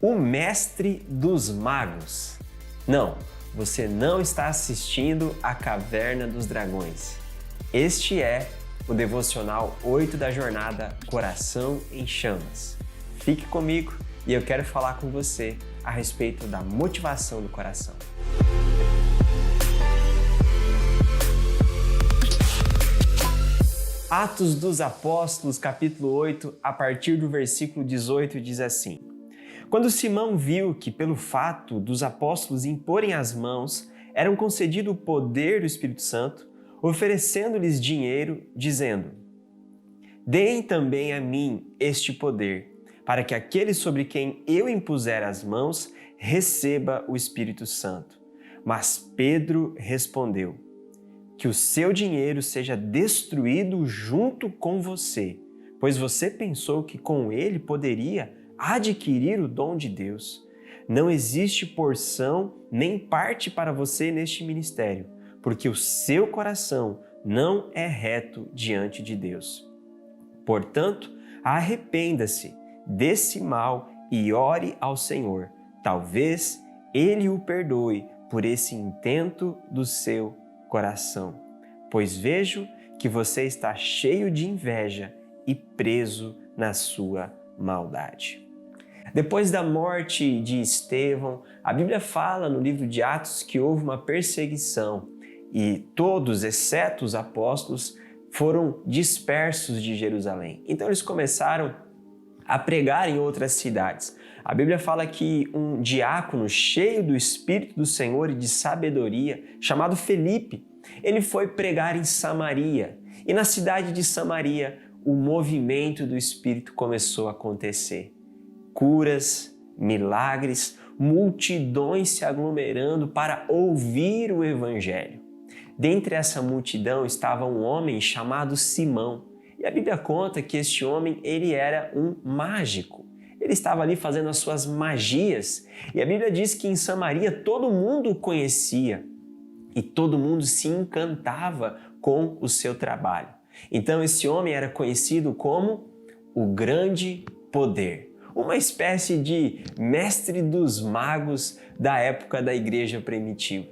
O mestre dos magos. Não, você não está assistindo a Caverna dos Dragões. Este é o Devocional 8 da jornada Coração em Chamas. Fique comigo e eu quero falar com você a respeito da motivação do coração. Atos dos Apóstolos, capítulo 8, a partir do versículo 18, diz assim: Quando Simão viu que, pelo fato dos apóstolos imporem as mãos, eram concedido o poder do Espírito Santo, oferecendo-lhes dinheiro, dizendo: Deem também a mim este poder, para que aquele sobre quem eu impuser as mãos receba o Espírito Santo. Mas Pedro respondeu: Que o seu dinheiro seja destruído junto com você, pois você pensou que com ele poderia adquirir o dom de Deus. Não existe porção nem parte para você neste ministério, porque o seu coração não é reto diante de Deus. Portanto, arrependa-se desse mal e ore ao Senhor. Talvez Ele o perdoe por esse intento do seu coração, pois vejo que você está cheio de inveja e preso na sua maldade. Depois da morte de Estevão, a Bíblia fala no livro de Atos que houve uma perseguição e todos, exceto os apóstolos, foram dispersos de Jerusalém. Então eles começaram a pregar em outras cidades. A Bíblia fala que um diácono cheio do Espírito do Senhor e de sabedoria, chamado Felipe, ele foi pregar em Samaria. E na cidade de Samaria, o movimento do Espírito começou a acontecer. Curas, milagres, multidões se aglomerando para ouvir o Evangelho. Dentre essa multidão estava um homem chamado Simão. E a Bíblia conta que este homem, ele era um mágico. Ele estava ali fazendo as suas magias. E a Bíblia diz que em Samaria todo mundo o conhecia e todo mundo se encantava com o seu trabalho. Então esse homem era conhecido como o Grande Poder, uma espécie de mestre dos magos da época da igreja primitiva.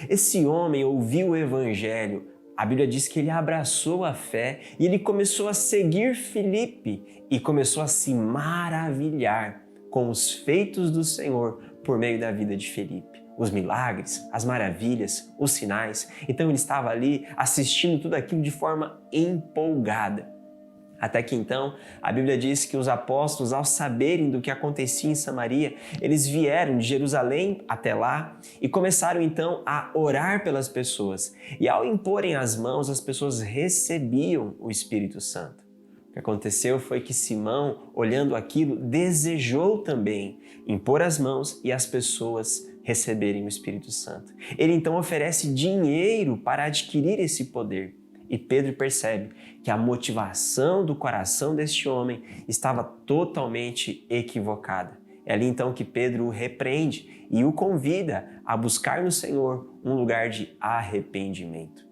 Esse homem ouviu o Evangelho. A Bíblia diz que ele abraçou a fé e ele começou a seguir Filipe e começou a se maravilhar com os feitos do Senhor por meio da vida de Filipe. Os milagres, as maravilhas, os sinais. Então ele estava ali assistindo tudo aquilo de forma empolgada. Até que então, a Bíblia diz que os apóstolos, ao saberem do que acontecia em Samaria, eles vieram de Jerusalém até lá e começaram então a orar pelas pessoas. E ao imporem as mãos, as pessoas recebiam o Espírito Santo. O que aconteceu foi que Simão, olhando aquilo, desejou também impor as mãos e as pessoas receberem o Espírito Santo. Ele então oferece dinheiro para adquirir esse poder. E Pedro percebe que a motivação do coração deste homem estava totalmente equivocada. É ali então que Pedro o repreende e o convida a buscar no Senhor um lugar de arrependimento.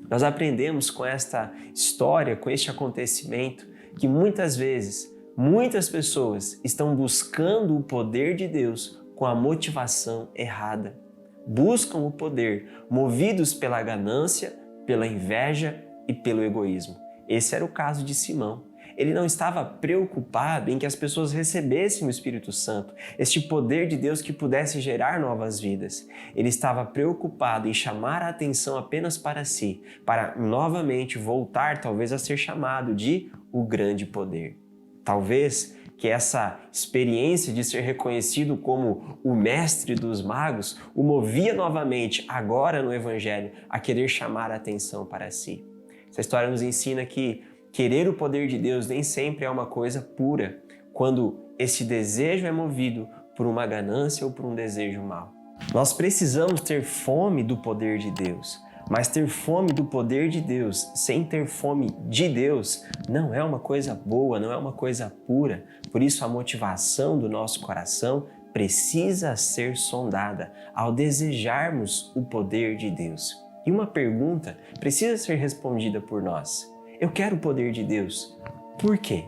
Nós aprendemos com esta história, com este acontecimento, que muitas vezes, muitas pessoas estão buscando o poder de Deus com a motivação errada. Buscam o poder movidos pela ganância, pela inveja e pelo egoísmo. Esse era o caso de Simão. Ele não estava preocupado em que as pessoas recebessem o Espírito Santo, este poder de Deus que pudesse gerar novas vidas. Ele estava preocupado em chamar a atenção apenas para si, para novamente voltar talvez a ser chamado de o grande poder. Talvez que essa experiência de ser reconhecido como o mestre dos magos o movia novamente, agora no Evangelho, a querer chamar a atenção para si. Essa história nos ensina que querer o poder de Deus nem sempre é uma coisa pura, quando esse desejo é movido por uma ganância ou por um desejo mau. Nós precisamos ter fome do poder de Deus, mas ter fome do poder de Deus sem ter fome de Deus não é uma coisa boa, não é uma coisa pura. Por isso a motivação do nosso coração precisa ser sondada ao desejarmos o poder de Deus. E uma pergunta precisa ser respondida por nós. Eu quero o poder de Deus. Por quê?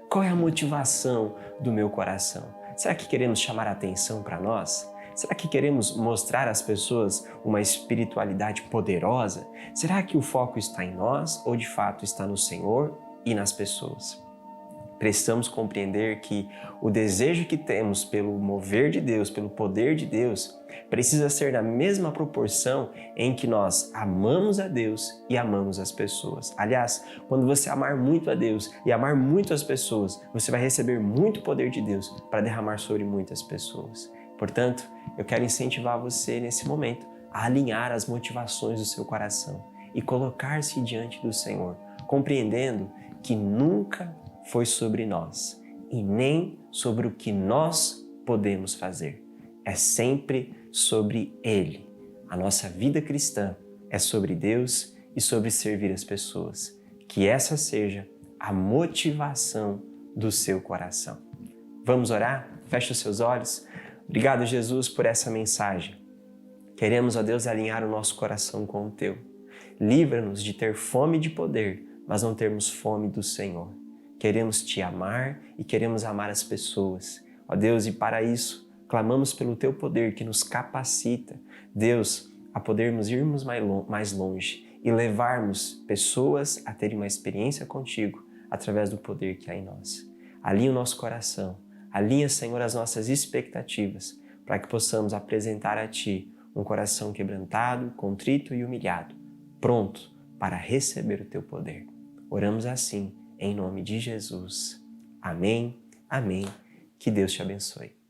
Qual é a motivação do meu coração? Será que queremos chamar a atenção para nós? Será que queremos mostrar às pessoas uma espiritualidade poderosa? Será que o foco está em nós ou de fato está no Senhor e nas pessoas? Precisamos compreender que o desejo que temos pelo mover de Deus, pelo poder de Deus, precisa ser na mesma proporção em que nós amamos a Deus e amamos as pessoas. Aliás, quando você amar muito a Deus e amar muito as pessoas, você vai receber muito poder de Deus para derramar sobre muitas pessoas. Portanto, eu quero incentivar você nesse momento a alinhar as motivações do seu coração e colocar-se diante do Senhor, compreendendo que nunca foi sobre nós e nem sobre o que nós podemos fazer. É sempre sobre Ele. A nossa vida cristã é sobre Deus e sobre servir as pessoas. Que essa seja a motivação do seu coração. Vamos orar? Feche os seus olhos. Obrigado, Jesus, por essa mensagem. Queremos, ó Deus, alinhar o nosso coração com o Teu. Livra-nos de ter fome de poder, mas não termos fome do Senhor. Queremos Te amar e queremos amar as pessoas. Ó Deus, e para isso, clamamos pelo Teu poder que nos capacita, Deus, a podermos irmos mais longe e levarmos pessoas a terem uma experiência contigo através do poder que há em nós. Alinha o nosso coração, alinha, Senhor, as nossas expectativas para que possamos apresentar a Ti um coração quebrantado, contrito e humilhado, pronto para receber o Teu poder. Oramos assim, em nome de Jesus. Amém, amém. Que Deus te abençoe.